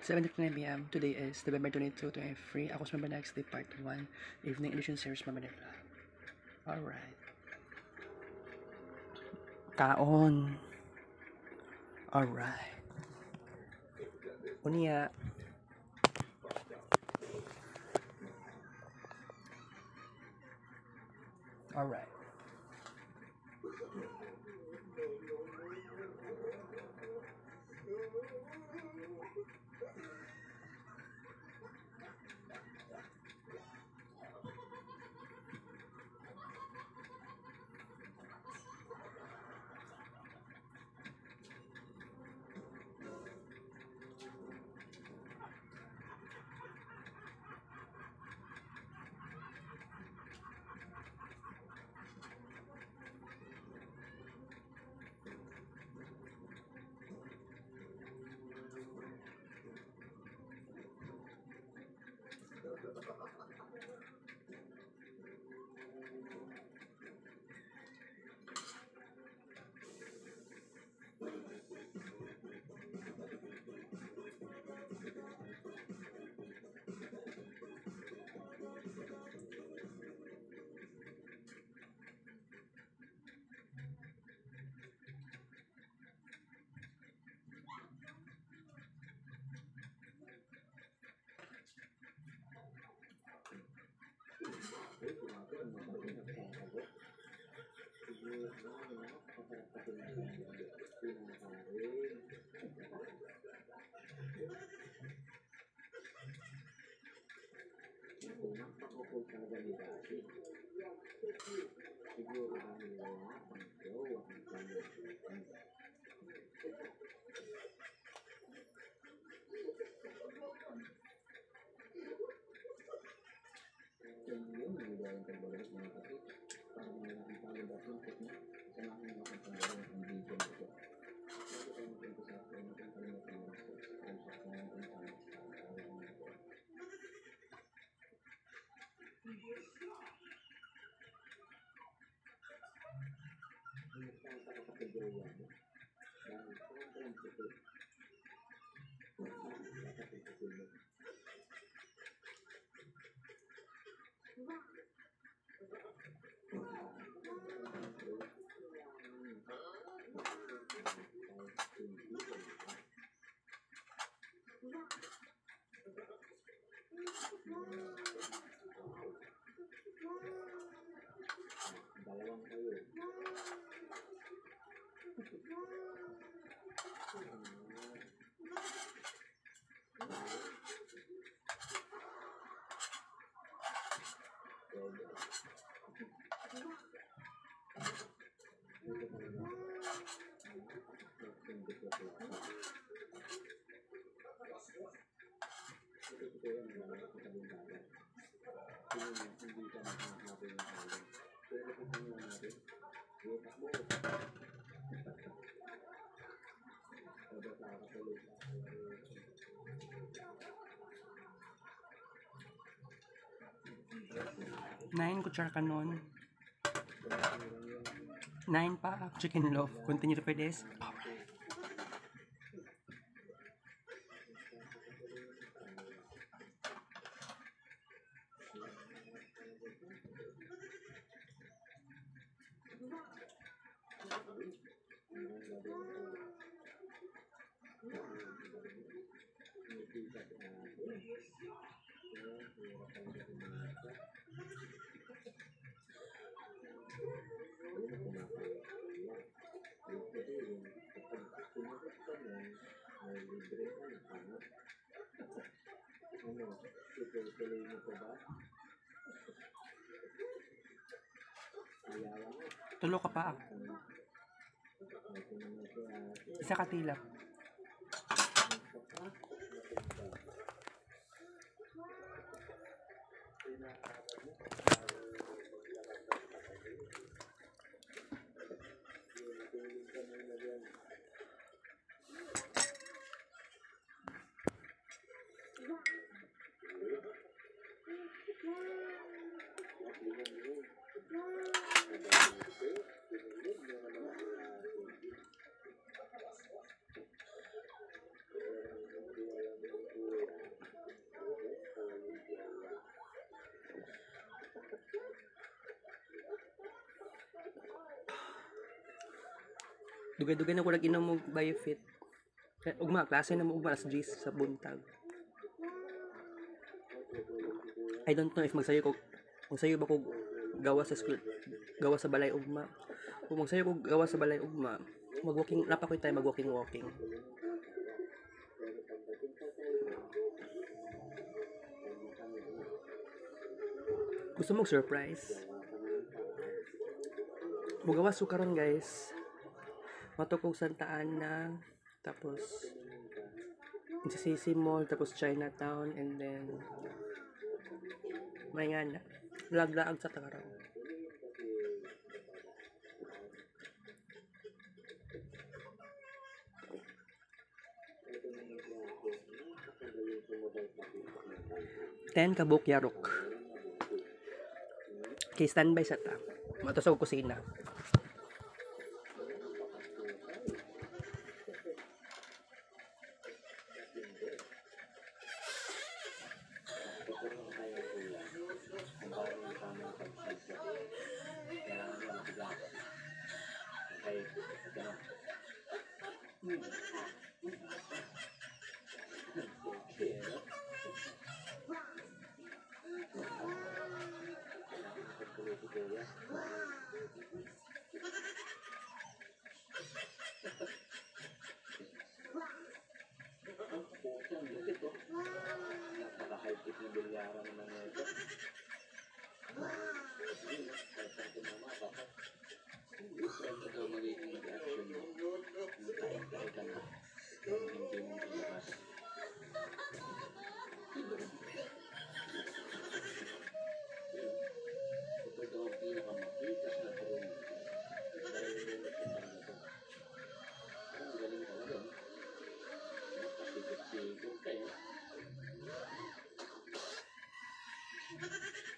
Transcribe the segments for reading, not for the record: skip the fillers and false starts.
7:59 p.m. Today is November 22, 2023. Ako sa Member Next Day Part 1, Evening Edition Series Member Next. Alright. Kaon. Alright. Unya. Alright. Nine kutsara kanon. 9 pa chicken loaf. Continue for this. Alright. Tulo ka pa. Isa ka tilap. Dugay-dugay na ko nag-inom mo Biofit. Ugma, klase na mo ugma as G's sa buntag. I don't know if magsayo ba ko gawa sa school, gawa sa balay ugma. Kung magsayo ko gawa sa balay ugma, mag-walking, napa ko tayo mag-walking. Gusto mong surprise? Mugawas ko karon guys. Matukog Santa Ana, tapos Sisi Mall, tapos Chinatown, and then may nga na laglaag sa takaran. Ten kabuk yarok. Okay, standby sa ta. Matusog kusina.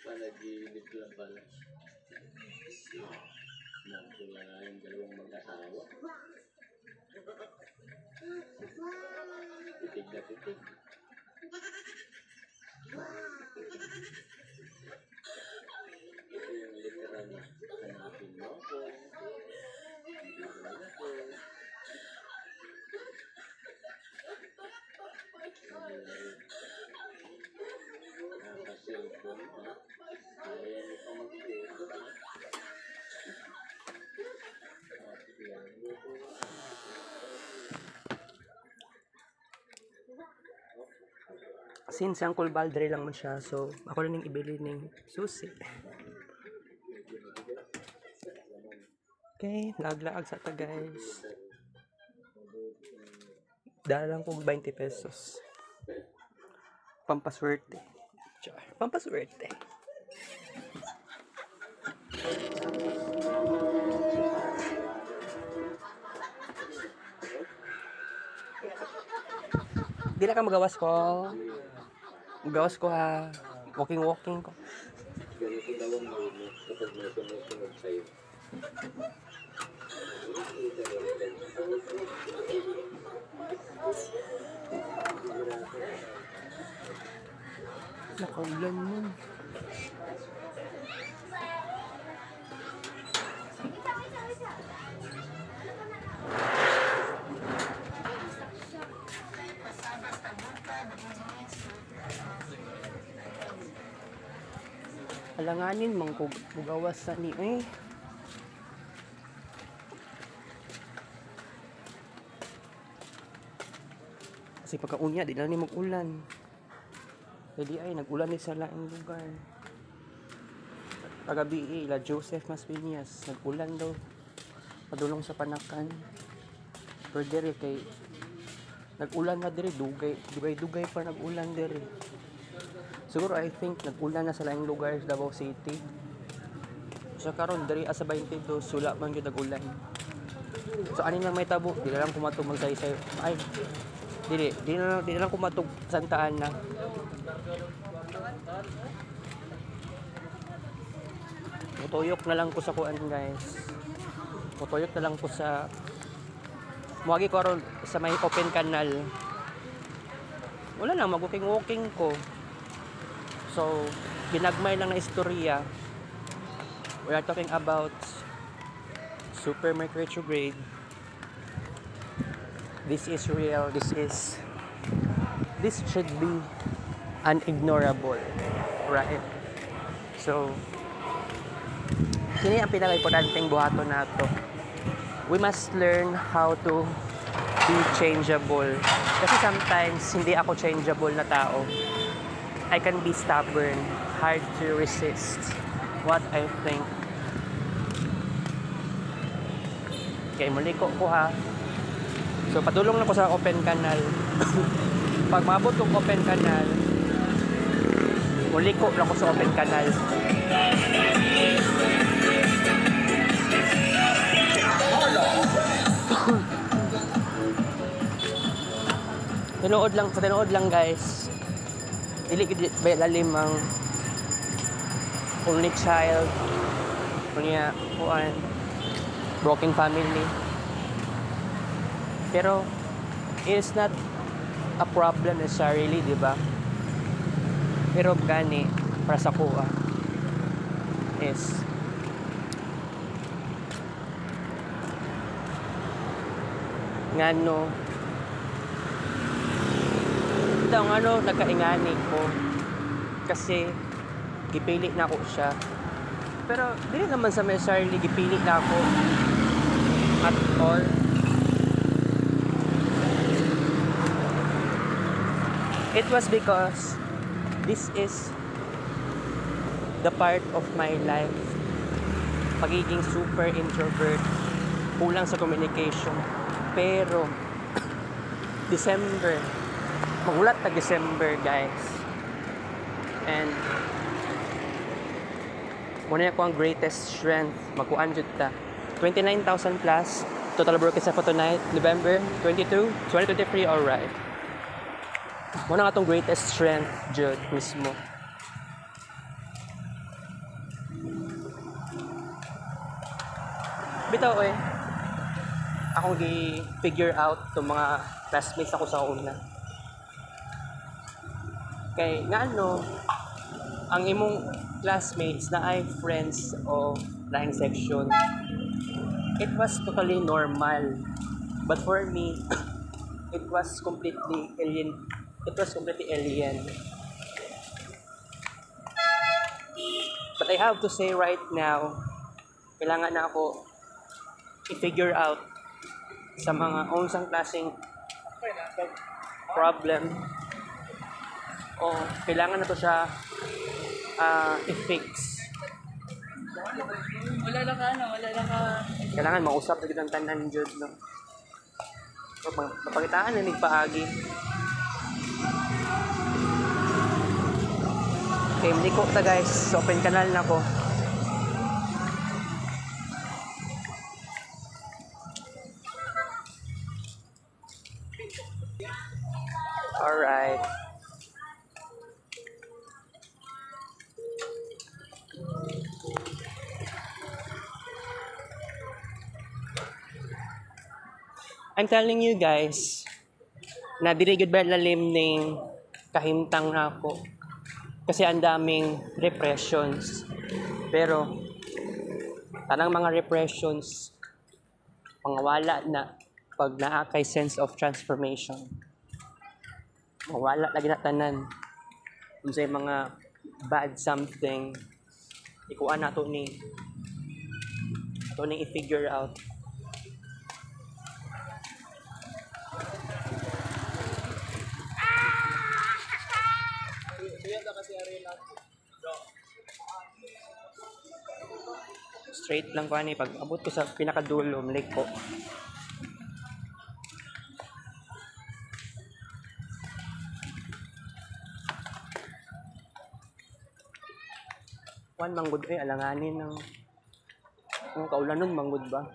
Panaginip lang pala. Nakula nga yung dalawang mag-asawa. Titig na titig. Ito yung literal na hanapin mo ako. Hindi mo ako. Naka-cellphone mo. Kaya mo pa mag-photo ka. Since Uncle Baldre lang man siya, so ako na nang ibili ng susi. Okay, laglaag sa ta guys. Dala lang kong 20 pesos. Pampaswerte. Pampaswerte. Di na ka magawas ko. Magawas ko ha. Walking ko. Ganito daw ang gawin mo kapag may sumusunod sa'yo. Nakaulan mo. Alanganin mang bugawas sa ni kasi pagkaunya di na ni mag-ulan. Jadi ay nag-ulan ni sa laing lugar. Pagabi ila Joseph Masvinias nag-ulan daw. Padulong sa Panakan. Pero diri kay nag-ulan na diri dugay pa nag-ulan diri. Siguro I think nag-ulan na sa laing lugar sa Davao City. So karon diri sa 22 sula man gyud nag-ulan. So anin lang may tabo, di na lang kumatog magsaysay. Ay. Di na lang kumatog Santa Ana. Mutuyok na lang ko sa kuan guys. Mutuyok na lang ko sa muagi ko aron sa may open canal. Wala lang mag-walking ko. So, ginagmay lang na istorya. We are talking about Super Mercury retrograde. This is real. This should be unignorable, right? So, kini ang pinaka-importanteng buhaton nato. We must learn how to be changeable. Kasi sometimes, hindi ako changeable na tao. I can be stubborn, hard to resist what I think. Okay, muliko ko ha. So, padulong na ko sa open canal. Pag mabot kong open canal, muliko lang ko sa open canal. Tinuod lang guys. Dili gid ba lalim ang only child, kunya kuan, broken family. Pero it's not a problem necessarily, di ba? Pero gani para sa kuha is ngano nagkaingani ko kasi gipili na ako siya. Pero dili naman sa necessarily gipili na ako at all. It was because this is the part of my life. Pagiging super introvert, kulang sa communication. Pero December, magulat na December guys, and muna ko ang greatest strength magkuan jud ta 29,000 plus total broken sa photo night November 22 2023. Alright, muna nga tong greatest strength jud mismo. Bitaw akong gi-figure out tong mga classmates ako sa una. Kay nga ang imong classmates na ay friends o laing section, it was totally normal. But for me, it was completely alien. But I have to say right now, kailangan na ako i-figure out sa mga unsang klaseng problem o kailangan na to siya i-fix. Wala na ka. Kailangan mausap na gitang tanan jud, no? So, mapagitaan na nagpaagi. Okay, maliko ta guys. So, open canal na ko. Alright. I'm telling you guys, na dili gud ba lalim ning kahimtang na ako. Kasi ang daming repressions. Pero tanang mga repressions mangawala na pag naa kay sense of transformation. Mawala lagi na tanan. Unsay mga bad something ikuan nato ni i-figure out. Straight lang ko ani pag abot ko sa pinakadulo maliko. Kuan manggod alanganin ng kaulanon manggod ba.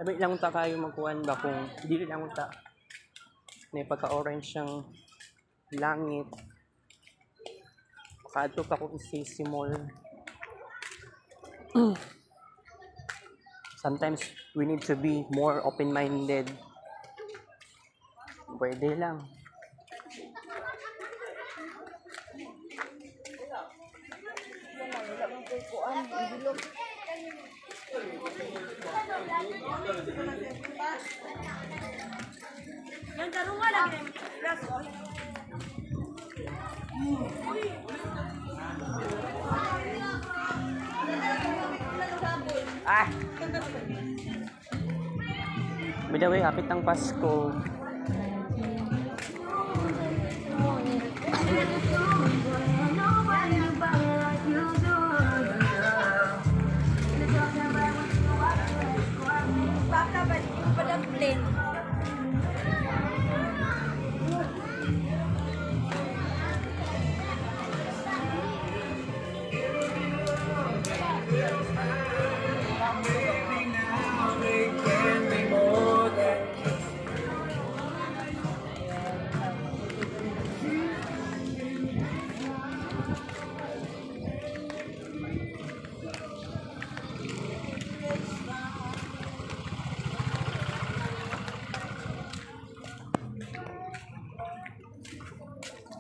Sabi lang ta kayo magkuhan ba kung dili lang ta may pagka-orange siyang langit. Makadto pa kung isisimol. Sometimes we need to be more open-minded. Pwede lang. Wala Yang tarungan lagi na ras. Ah! By the way, hapit ng Pasko. Baka ba padang plane?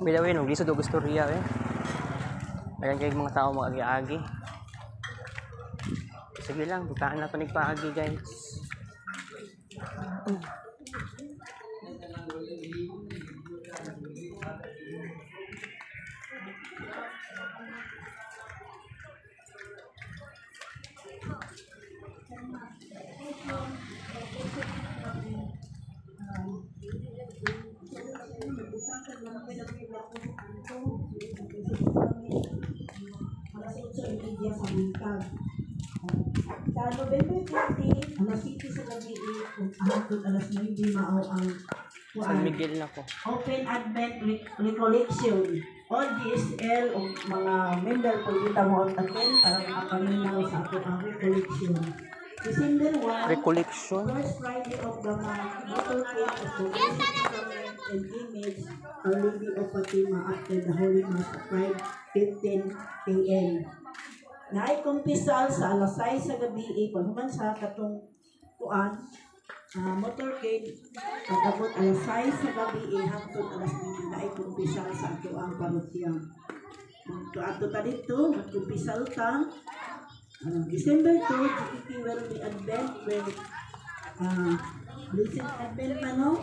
By the way, no, gisod og istorya eh. Ayan kay mga tao mga agi-agi. Sige lang, bukaan na to nagpaagi guys. Sa November 20, alas 7 sa gabi, hangtod alas 9 mao ang San Miguel na ko. Open Advent Recollection. All DSL o mga member po dito mo attend para makapaminaw sa ato ang recollection. December 1, Recollection. first Friday of the month, motorcade of the Testament and Image, Our Lady of Fatima after the Holy Mass at 5:15 a.m. Naay-kumpisal sa alas 6 sa gabi, paghuman sa katong kuan, motorcade, pag-abot alas 6 sa gabi, hangtod alas 9, naay-kumpisal sa ato ang parokya. Kung ato ta dito, magkumpisal ta, December 2, GPP will be Advent when blessing Advent na no?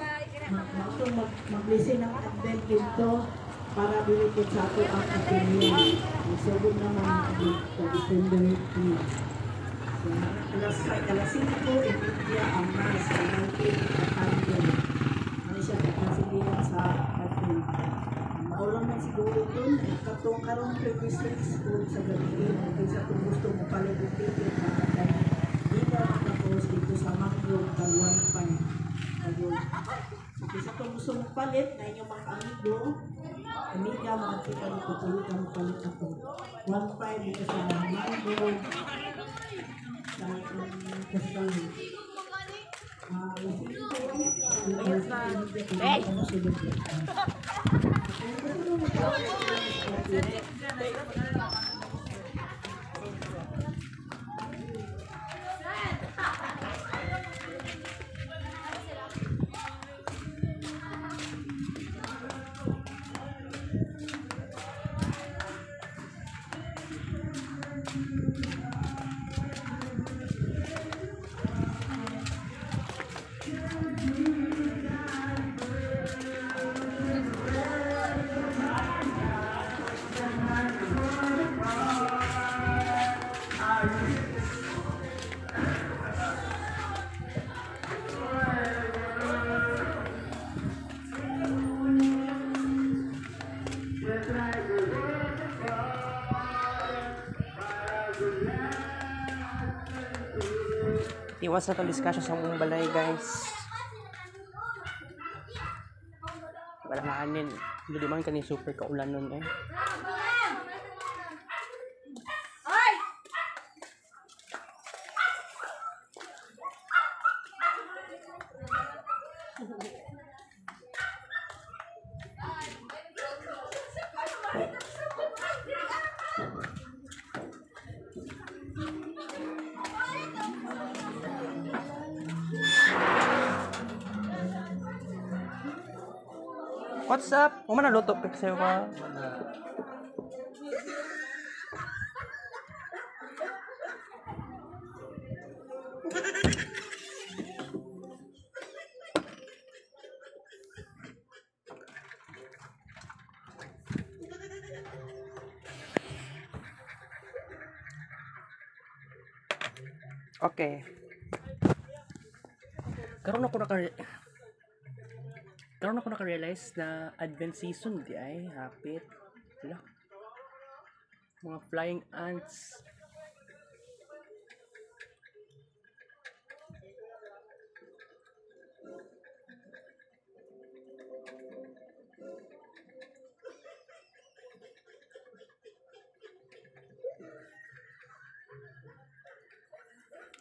Mag-blessing ng Advent dito para bilikod sa ato ang opinion. Isugod naman sa December 2. So, alas 5, India ang Mass sa 1900. Ano siya kapansibihan sa atin. Maulang man siguro ito, katong karong 36 kung sa gabi, kung sa kung gusto mo palit yung ticket na atay. Di ka tapos dito sa Mangrove, Kalwan pa. Kung sa kung gusto mo palit, na inyong mga amiga, mga tika na patuloy mo palit ako. 1.5 dito sa Mangrove, sa Kastalan. Iwas sa itong discussion sa mong balay guys. Wala nga anin. Hindi man kani super kaulan nun eh. What's up? Kung man naluto ka sa'yo ka. Okay. Karon ako naka-realize na Advent season di ay hapit. Wala. Mga flying ants.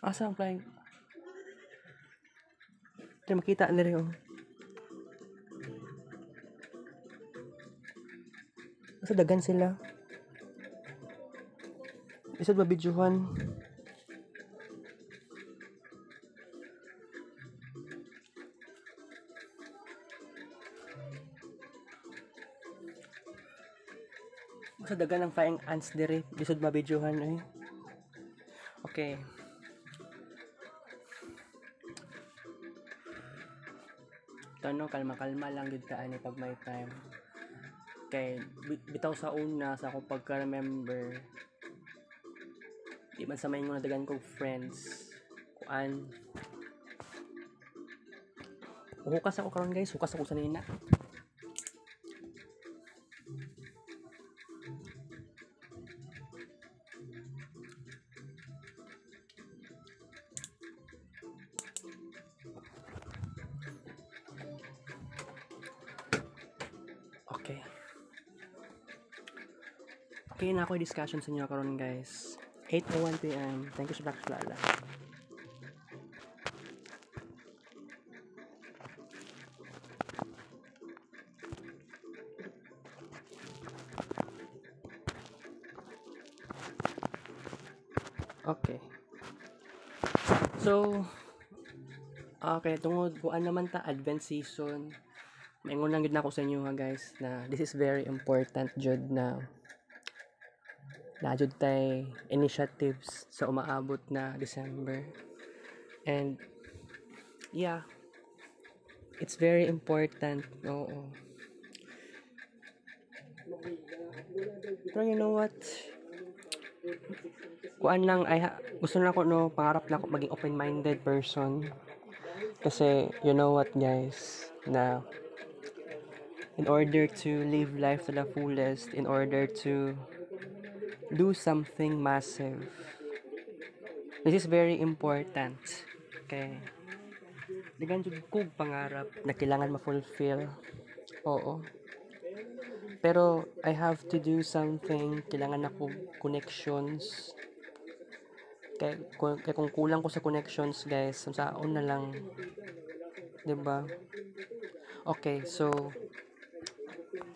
Asa ang flying? Ito makita na rin oh. Asa dagan sila? Isod ba bidyuhan? Asa dagan ang flying ants dire? Isod ba bidyuhan eh? Okay. Ito kalma-kalma lang gid ka ani pag may time. Kay bitaw sa una sa akong pagka-remember. Di man sa may nga dagan kong friends. Kuan. Hukas ako karon guys, hukas ako sa nina. Okay. Okay na ako discussion sa inyo karon guys. 8:01 PM. Thank you sa Black Lala. Okay. So, okay, tungod kuan naman ta Advent season. Maingon lang gid na ako sa inyo ha guys na this is very important jud na jud tay initiatives sa umaabot na December. And yeah, it's very important. Oo. Pero you know what? Kuan lang gusto na ako no, pangarap lang ako maging open-minded person. Kasi you know what guys, na in order to live life to the fullest, in order to do something massive, this is very important. Okay. Digan jud kog pangarap na kailangan ma-fulfill. Oo. Pero I have to do something, kailangan ako connections. Kaya kung kulang ko sa connections guys, saon na lang. 'Di ba? Okay, so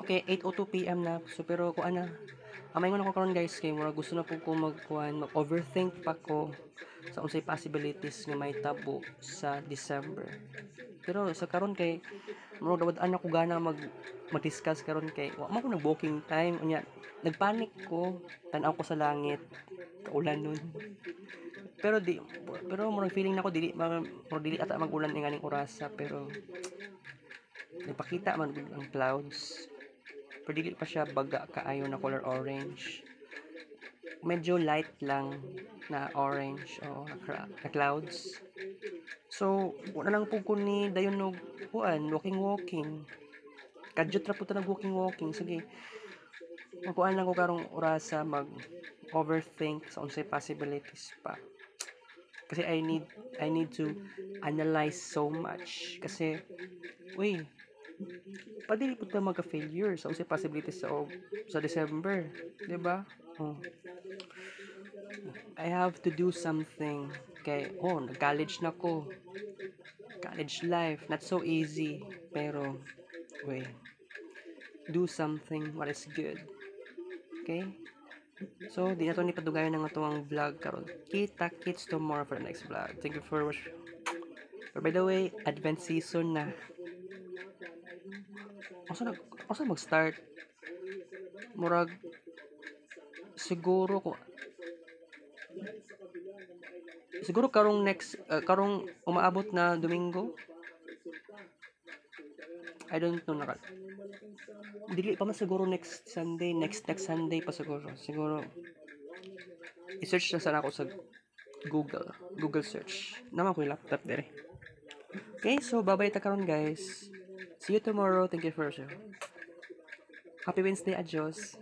okay, 8:02 PM na. So pero kung ana, amay ko karon guys kay mura gusto na po ko mag-overthink pa ko sa unsay possibilities nga may tabo sa December. Pero sa karon kay mura dawad-an ako gana mag-discuss karon kay wa man ko nag-booking time unya. Nagpanik ko, tan-aw ko sa langit, kaulan nun. Pero murag feeling nako dili ata mag-ulan nganing orasa pero nagpakita man ang clouds. Pero dili pa siya baga kaayo na color orange. Medyo light lang na orange o na clouds. So, wala lang po ko ni dayon og kuan, walking. Kadyot ra po ta nag-walking. Sige. Magkuan lang ko karong orasa mag-overthink sa unsay possibilities pa. Kasi I need to analyze so much. Kasi, padili po ta magka-failure sa unsay possibilities sa December, 'di ba? I have to do something. Kay nag-college na ko. College life, not so easy, pero do something what is good. Okay? So, di na to ni padugayon ng atong vlog karon. Kita-kits tomorrow for the next vlog. Thank you for watching. But by the way, Advent season na. Asa mag-start? Murag siguro karong karong umaabot na Domingo. I don't know dili pa man siguro next Sunday pa siguro i-search na sana ako sa Google search. Naman ko yung laptop dire. Okay, so bye-bye ta karon guys. See you tomorrow. Thank you for watching. Happy Wednesday, adios.